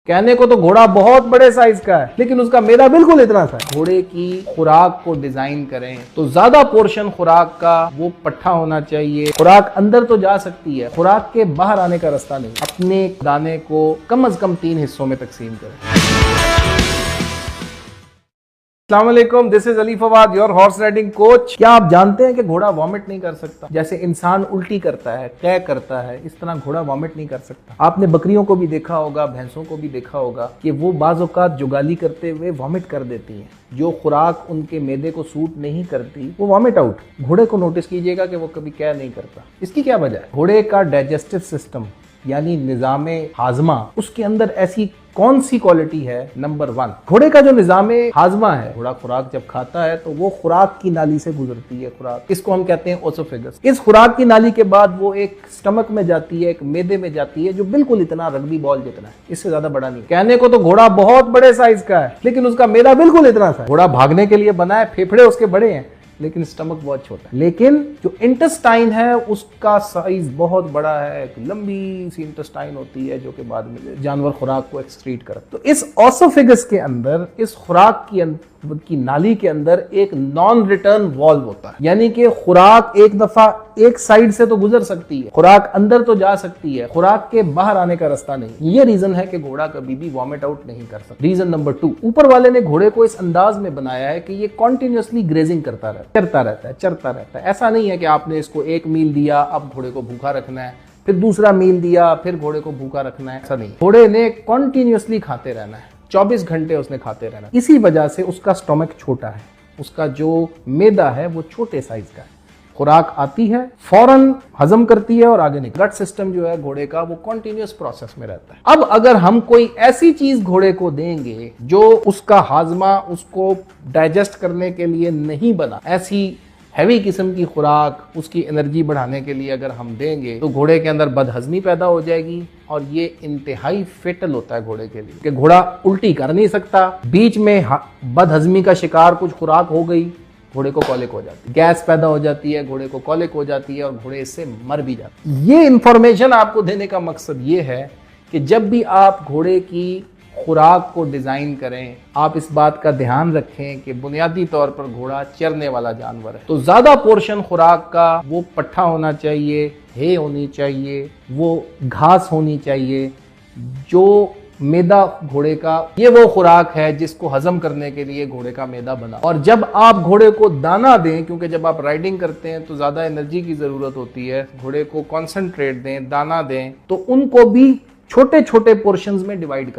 कहने को तो घोड़ा बहुत बड़े साइज का है, लेकिन उसका मैदा बिल्कुल इतना सा है। घोड़े की खुराक को डिजाइन करें तो ज्यादा पोर्शन खुराक का वो पट्ठा होना चाहिए। खुराक अंदर तो जा सकती है, खुराक के बाहर आने का रास्ता नहीं। अपने दाने को कम से कम 3 हिस्सों में तकसीम करें। अस्सलाम वालेकुम, this is Ali Fawad, your horse riding coach. क्या आप जानते हैं कि घोड़ा वॉमिट नहीं कर सकता? जैसे इंसान उल्टी करता है, तय करता है, इस तरह घोड़ा वॉमिट नहीं कर सकता। आपने बकरियों को भी देखा होगा, भैंसों को भी देखा होगा कि वो बाज़ औक़ात जुगाली करते हुए वॉमिट कर देती हैं। जो खुराक उनके मैदे को सूट नहीं करती वो वॉमिट आउट। घोड़े को नोटिस कीजिएगा कि वो कभी क्या नहीं करता। इसकी क्या वजह है? घोड़े का डाइजेस्टिव सिस्टम यानी निज़ामे हाजमा, उसके अंदर ऐसी कौन सी क्वालिटी है? नंबर 1, घोड़े का जो निज़ामे हाजमा है, घोड़ा खुराक जब खाता है तो वो खुराक की नाली से गुजरती है। खुराक, इसको हम कहते हैं ओसोफेगस। इस खुराक की नाली के बाद वो एक स्टमक में जाती है, एक मैदे में जाती है, जो बिल्कुल इतना रग्बी बॉल जितना है, इससे ज्यादा बड़ा नहीं। कहने को तो घोड़ा बहुत बड़े साइज का है, लेकिन उसका मैदा बिल्कुल इतना सा है। घोड़ा भागने के लिए बना है, फेफड़े उसके बड़े हैं, लेकिन स्टमक बहुत छोटा है। लेकिन जो इंटेस्टाइन है उसका साइज बहुत बड़ा है। एक लंबी सी इंटेस्टाइन होती है जो कि बाद में जानवर खुराक को एक्सक्रीट करता है। तो इस ओसोफेगस के अंदर, इस खुराक की नाली के अंदर एक नॉन रिटर्न वॉल्व होता है, यानी कि खुराक एक दफा एक साइड से तो गुजर सकती है, खुराक अंदर तो जा सकती है, खुराक के बाहर आने का रास्ता नहीं। ये रीजन है कि घोड़ा कभी भी वॉमिट आउट नहीं कर सकता। रीजन नंबर 2, ऊपर वाले ने घोड़े को इस अंदाज में बनाया है कि ये कॉन्टिन्यूसली ग्रेजिंग करता रहता है, चरता रहता है। ऐसा नहीं है कि आपने इसको एक मील दिया, अब घोड़े को भूखा रखना है, फिर दूसरा मील दिया, फिर घोड़े को भूखा रखना है। ऐसा नहीं, घोड़े ने कॉन्टिन्यूसली खाते रहना है, 24 घंटे उसने खाते रहना। इसी वजह से उसका स्टोमक छोटा है, उसका जो मैदा है वो छोटे साइज का है। खुराक आती है, फौरन हजम करती है और आगे निकल। गट सिस्टम जो है घोड़े का वो कॉन्टिन्यूस प्रोसेस में रहता है। अब अगर हम कोई ऐसी चीज घोड़े को देंगे जो उसका हाजमा उसको डाइजेस्ट करने के लिए नहीं बना, ऐसी हैवी किस्म की खुराक उसकी एनर्जी बढ़ाने के लिए अगर हम देंगे, तो घोड़े के अंदर बदहजमी पैदा हो जाएगी। और ये इंतहाई फेटल होता है घोड़े के लिए कि घोड़ा उल्टी कर नहीं सकता। बीच में बदहजमी का शिकार कुछ खुराक हो गई, घोड़े को कॉलिक हो जाती है, गैस पैदा हो जाती है, घोड़े को कॉलिक हो जाती है और घोड़े इससे मर भी जाते हैं। ये इंफॉर्मेशन आपको देने का मकसद ये है कि जब भी आप घोड़े की खुराक को डिजाइन करें, आप इस बात का ध्यान रखें कि बुनियादी तौर पर घोड़ा चरने वाला जानवर है, तो ज्यादा पोर्शन खुराक का वो पट्ठा होना चाहिए, हे होनी चाहिए, वो घास होनी चाहिए। जो मैदा घोड़े का, ये वो खुराक है जिसको हजम करने के लिए घोड़े का मैदा बना। और जब आप घोड़े को दाना दें, क्योंकि जब आप राइडिंग करते हैं तो ज्यादा एनर्जी की जरूरत होती है, घोड़े को कॉन्सेंट्रेट दें, दाना दें, तो उनको भी छोटे छोटे पोर्शंस में डिवाइड कर